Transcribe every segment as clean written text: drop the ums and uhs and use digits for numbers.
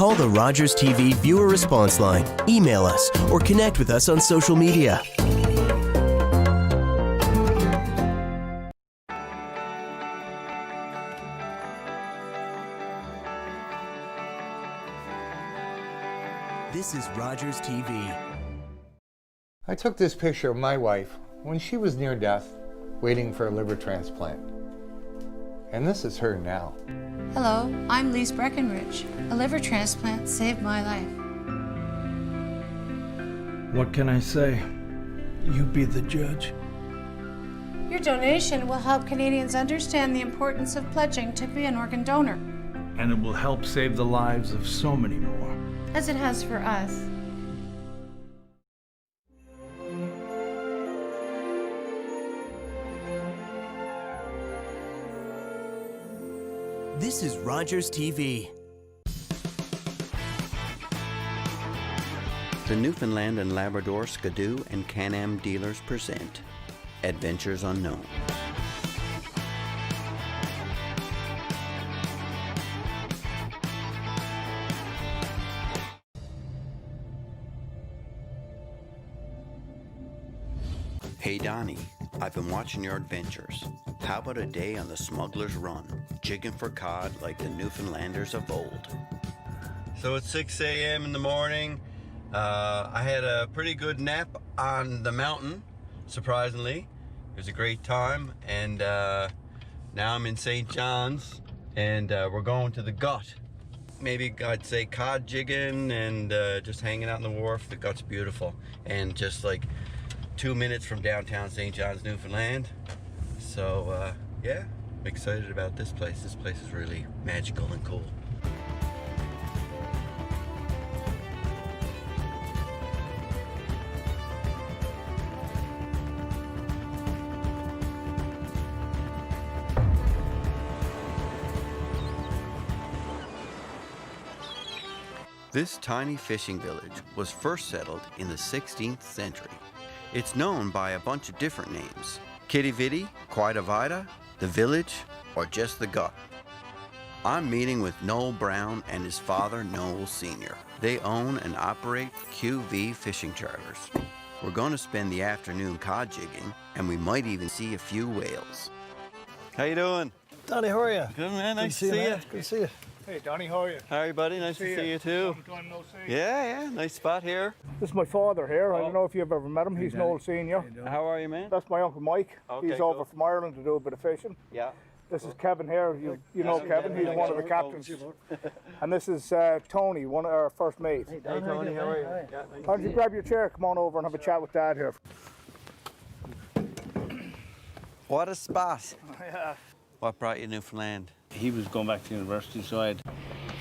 Call the Rogers TV viewer response line, email us, or connect with us on social media. This is Rogers TV. I took this picture of my wife when she was near death, waiting for a liver transplant. And this is her now. Hello, I'm Lise Breckenridge. A liver transplant saved my life. What can I say? You be the judge. Your donation will help Canadians understand the importance of pledging to be an organ donor, And it will help save the lives of so many more. as it has for us. This is Rogers TV. The Newfoundland and Labrador Skidoo and Can-Am dealers present Adventures Unknown. Hey Donny, I've been watching your adventures. How about a day on the Smuggler's Run, jigging for cod like the Newfoundlanders of old? So it's 6 a.m. in the morning. I had a pretty good nap on the mountain, surprisingly. It was a great time, and now I'm in St. John's, and we're going to the Gut. Maybe I'd say cod jigging and just hanging out on the wharf. The Gut's beautiful, and just like 2 minutes from downtown St. John's, Newfoundland. So yeah, I'm excited about this place. This place is really magical and cool. This tiny fishing village was first settled in the 16th century. It's known by a bunch of different names: Kitty Vitty, Quita Vida, the village, or just the Gut. I'm meeting with Noel Brown and his father, Noel Sr. They own and operate QV fishing charters. We're going to spend the afternoon cod jigging, and we might even see a few whales. How you doing? Donny, how are you? Good, man. Nice to see you. Good to see you. Hey, Donny, how are you? Hi, buddy. Nice to see you too. Long time no see. Yeah, nice spot here. This is my father here. I don't know if you've ever met him. He's Noel Senior. How are you, man? That's my Uncle Mike. Okay, He's over from Ireland to do a bit of fishing. Yeah. This is Kevin here. You know Kevin. He's one of the captains. And this is Tony, one of our first mates. Hey, Tony, how are you? Yeah, Why don't you grab your chair, come on over and have a chat with Dad here. What a spot. Yeah. What brought you to Newfoundland? He was going back to university, so I'd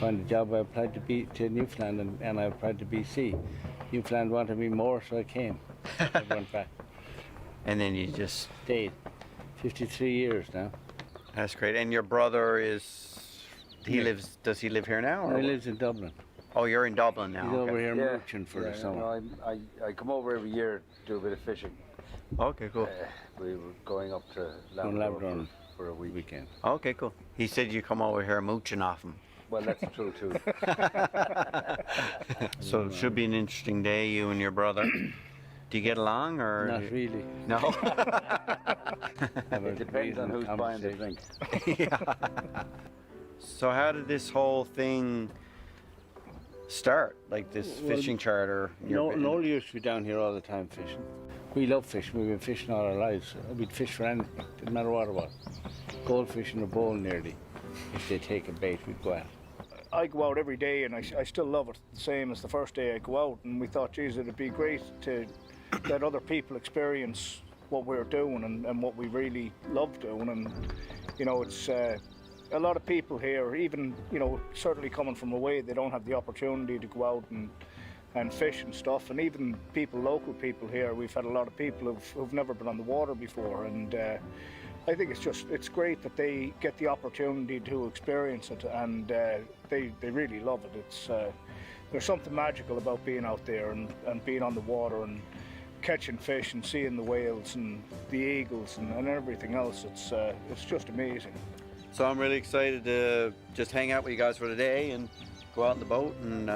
find a job. I applied to Newfoundland and I applied to BC. Newfoundland wanted me more, so I came. I went back. And then you just... Stayed. 53 years now. That's great. And your brother is... Does he live here now? Or He lives in Dublin. Oh, you're in Dublin now. He's over here Yeah. mooching for the summer. I come over every year to do a bit of fishing. Okay, cool. We were going up to From Labrador Labrador for a week. weekend. Okay, cool. He said you come over here mooching off him. Well, that's true too. So it should be an interesting day, you and your brother. Do you get along, or...? Not really. No? It depends on who's buying the drink. Yeah. So how did this whole thing start? Like this fishing charter? Noel used to be down here all the time fishing. We love fishing. We've been fishing all our lives. We'd fish for anything. Didn't matter what it was. Goldfish in a bowl nearly. If they take a bait, we'd go out. I go out every day and I still love it, the same as the first day I go out. And we thought, geez, it'd be great to let other people experience what we're doing and what we really love doing. And, you know, it's a lot of people here, even, you know, certainly coming from away, they don't have the opportunity to go out and fish and stuff. And even people, local people here, we've had a lot of people who've never been on the water before. And I think it's great that they get the opportunity to experience it, and they really love it. There's something magical about being out there and being on the water and catching fish and seeing the whales and the eagles and everything else. It's just amazing. So I'm really excited to just hang out with you guys for today and go out in the boat and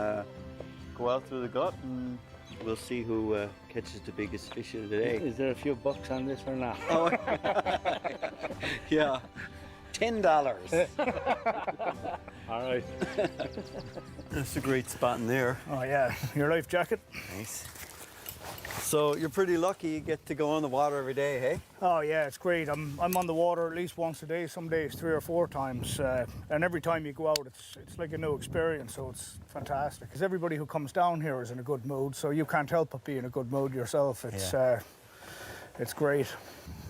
go out through the gut, and we'll see who catches the biggest fish of the day. Is there a few bucks on this or not? Oh, yeah. $10. All right. That's a great spot in there. Oh yeah, your life jacket. Nice. So you're pretty lucky you get to go on the water every day, hey? Oh yeah, it's great. I'm on the water at least once a day, some days 3 or 4 times. And every time you go out, it's like a new experience, so it's fantastic. Because everybody who comes down here is in a good mood, so you can't help but be in a good mood yourself. It's great.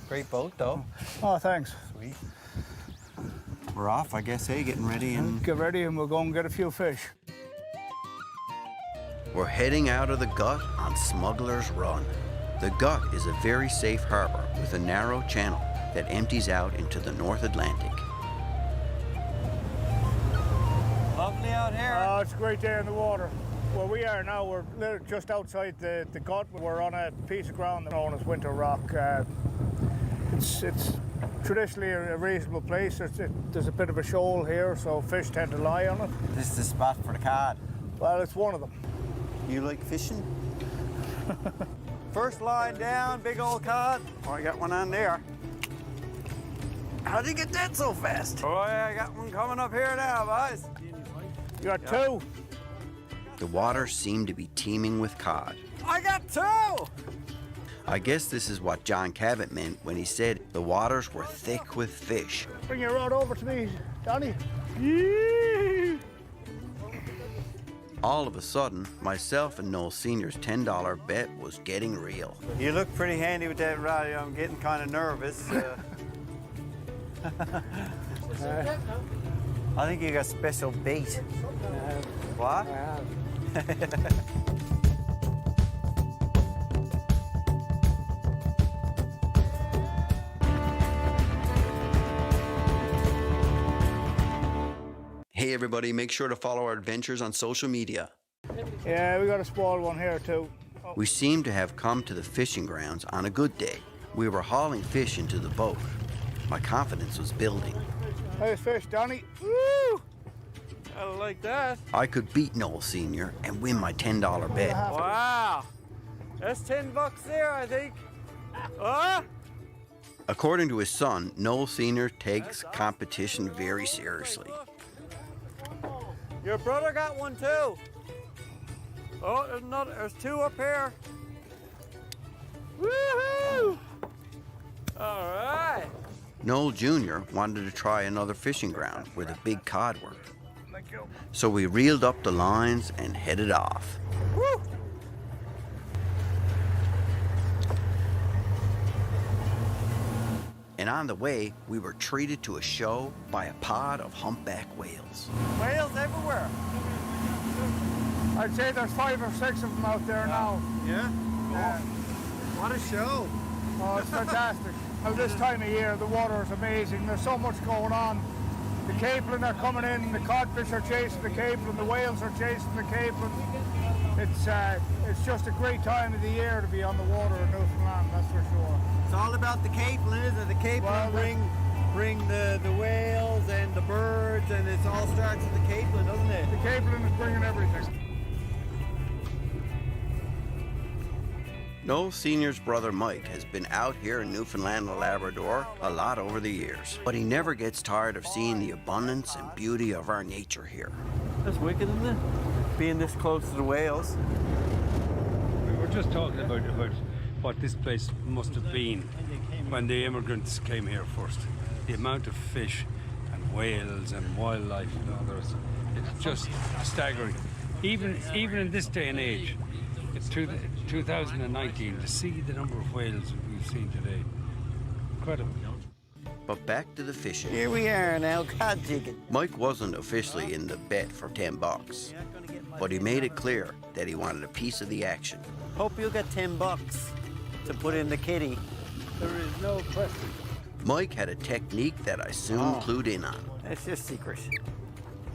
Great boat, though. Oh, thanks. Sweet. We're off, I guess, hey? Getting ready and... Get ready and we'll go and get a few fish. We're heading out of the gut on Smuggler's Run. The gut is a very safe harbor with a narrow channel that empties out into the North Atlantic. Lovely out here. Oh, it's a great day in the water. Where we are now, we're just outside the gut. We're on a piece of ground known as Winter Rock. It's traditionally a reasonable place. There's a bit of a shoal here, so fish tend to lie on it. This is the spot for the cod. Well, it's one of them. You like fishing? First line down, big old cod. Oh, I got one on there. How'd you get that so fast? Oh, yeah, I got one coming up here now, boys. You got 2. The water seemed to be teeming with cod. I got 2! I guess this is what John Cabot meant when he said the waters were thick with fish. Bring your rod over to me, Donny. All of a sudden, myself and Noel Sr.'s $10 bet was getting real. You look pretty handy with that rod. I'm getting kind of nervous. I think you got special bait. What? Hey everybody, make sure to follow our adventures on social media. Yeah, we got a small one here too. We seemed to have come to the fishing grounds on a good day. We were hauling fish into the boat. My confidence was building. Nice fish, Donny. Woo! I like that. I could beat Noel Sr. and win my $10 bet. Wow. That's $10 there, I think. According to his son, Noel Sr. takes competition very seriously. Your brother got one too. Oh, there's 2 up here. Woohoo! All right. Noel Jr. wanted to try another fishing ground where the big cod were. So we reeled up the lines and headed off. Woo! And on the way, we were treated to a show by a pod of humpback whales. Whales everywhere. I'd say there's 5 or 6 of them out there now. Yeah? What a show. Oh, it's fantastic. Now, this time of year, the water is amazing. There's so much going on. The capelin are coming in, the codfish are chasing the capelin, the whales are chasing the capelin. It's just a great time of the year to be on the water in Newfoundland, that's for sure. It's all about the capelin, isn't it? The capelin bring the whales and the birds, and it all starts with the capelin, doesn't it? The capelin is bringing everything. Noel Sr.'s brother Mike has been out here in Newfoundland and Labrador a lot over the years, but he never gets tired of seeing the abundance and beauty of our nature here. That's wicked, isn't it? Being this close to the whales. We were just talking about what this place must have been when the immigrants came here first. The amount of fish and whales and wildlife and others, it's just staggering. Even in this day and age, it's 2019, to see the number of whales we've seen today. Incredible. But back to the fishing. Here we are now, cod jigging. Mike wasn't officially in the bet for $10, but he made it clear that he wanted a piece of the action. Hope you got $10 to put in the kitty. There is no question. Mike had a technique that I soon clued in on. That's your secret.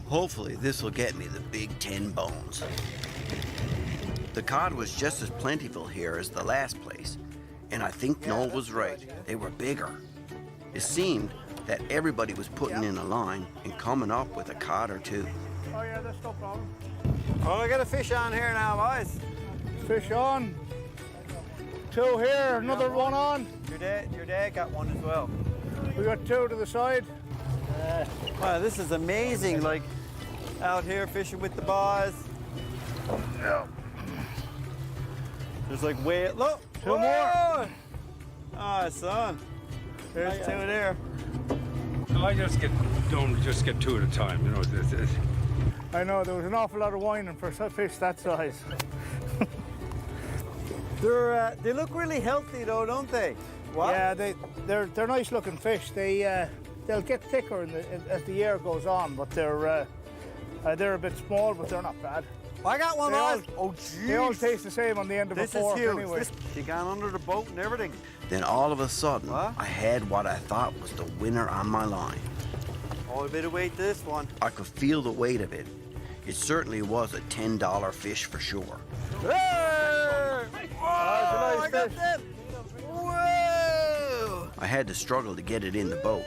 Hopefully this will get me the big 10 bones. The cod was just as plentiful here as the last place, and I think Noel was right. They were bigger. It seemed that everybody was putting in a line and coming up with a cod or 2. Oh yeah, that's no problem. Well, we got a fish on here now, boys. Fish on. 2 here, another one on. Your dad got one as well. We got 2 to the side. Wow, this is amazing. Like out here fishing with the boys. There's like way. Look, 2 more. Ah, son. There's 2 there. I don't just get 2 at a time, you know. I know, there was an awful lot of whining for a fish that size. They look really healthy though, don't they? What? Yeah, they're nice looking fish. They'll get thicker as the year goes on, but they're a bit small, but they're not bad. I got one, boys. Oh, jeez. They all taste the same on the end of a fork anyway. She got under the boat and everything. Then all of a sudden, What? I had what I thought was the winner on my line. Oh, a bit of weight this one. I could feel the weight of it. It certainly was a $10 fish for sure. Hey! Whoa! Nice I got fish. them. Whoa! I had to struggle to get it in the boat.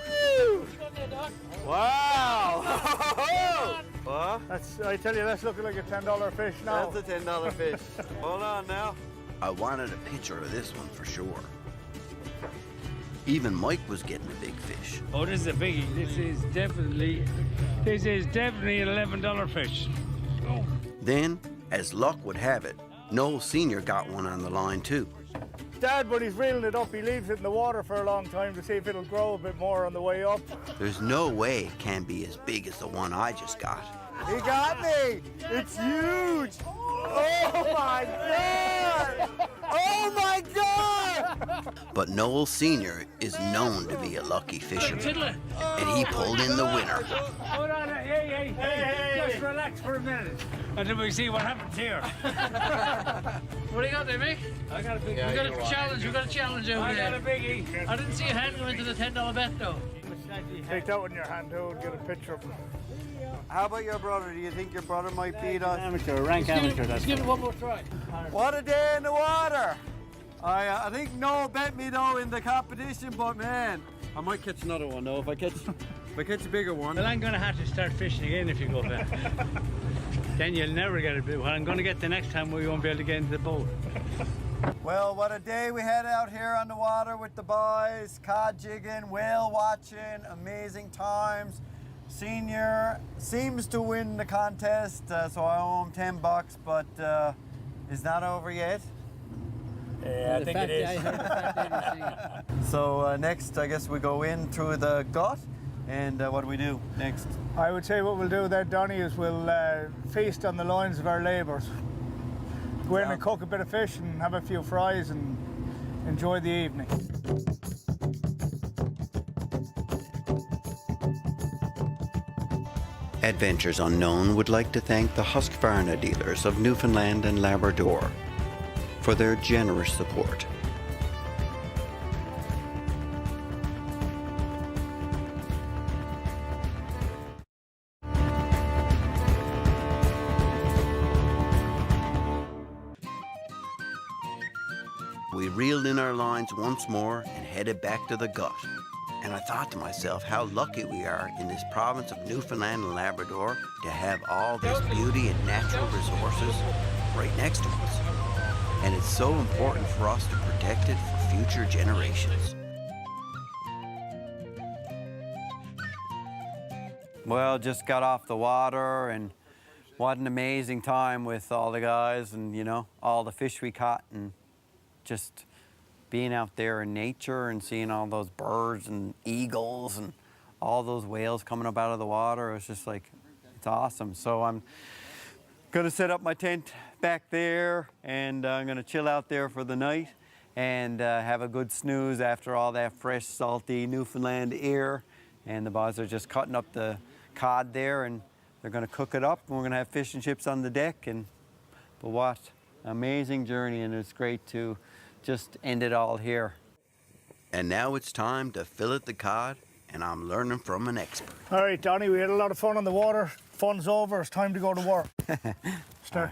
Wow! What? I tell you, that's looking like a $10 fish now. That's a $10 fish. Hold on now. I wanted a picture of this one for sure. Even Mike was getting a big fish. Oh, this is a biggie. This is definitely an $11 fish. Oh. Then, as luck would have it, Noel Sr. got one on the line too. Dad, when he's reeling it up, he leaves it in the water for a long time to see if it'll grow a bit more on the way up. There's no way it can be as big as the one I just got. He got me. It's huge. Oh my God! Oh my God! But Noel Sr. is known to be a lucky fisherman, and he pulled in the winner. Hold on, hey, just relax for a minute until we see what happens here. What do you got there, Mick? I got a big. You got a challenge. You got a challenge over I there. got a biggie. I didn't see a hand go into the $10 bet though. Take that one in your hand, too, and get a picture of him. How about your brother? Do you think your brother might beat us? Amateur, rank amateur. That's Give it one more try. What a day in the water! I think Noel bet me though in the competition, but man, I might catch another one though if I catch a bigger one. Well, I'm gonna have to start fishing again if you go back. Then you'll never get a big one. I'm gonna get the next time we won't be able to get into the boat. Well, what a day we had out here on the water with the boys, cod jigging, whale watching, amazing times. Senior seems to win the contest, so I owe him $10, but it's not over yet. Yeah, I think it is. So next, I guess we go in through the gut, and what do we do next? I would say what we'll do there, Donny, is we'll feast on the loins of our labours. Go in and cook a bit of fish and have a few fries and enjoy the evening. Adventures Unknown would like to thank the Husqvarna dealers of Newfoundland and Labrador for their generous support. We reeled in our lines once more and headed back to the gut. And I thought to myself how lucky we are in this province of Newfoundland and Labrador to have all this beauty and natural resources right next to us. And it's so important for us to protect it for future generations. Well, just got off the water, and what an amazing time with all the guys and, you know, all the fish we caught, and just being out there in nature and seeing all those birds and eagles and all those whales coming up out of the water. It was just like, it's awesome. So I'm gonna set up my tent back there, and I'm gonna chill out there for the night and have a good snooze after all that fresh, salty Newfoundland air. And the boys are just cutting up the cod there, and they're gonna cook it up, and we're gonna have fish and chips on the deck. But what an amazing journey, and it's great to just end it all here. And now it's time to fillet the cod, and I'm learning from an expert. All right, Donny, we had a lot of fun on the water. Fun's over, it's time to go to work. Start cooking.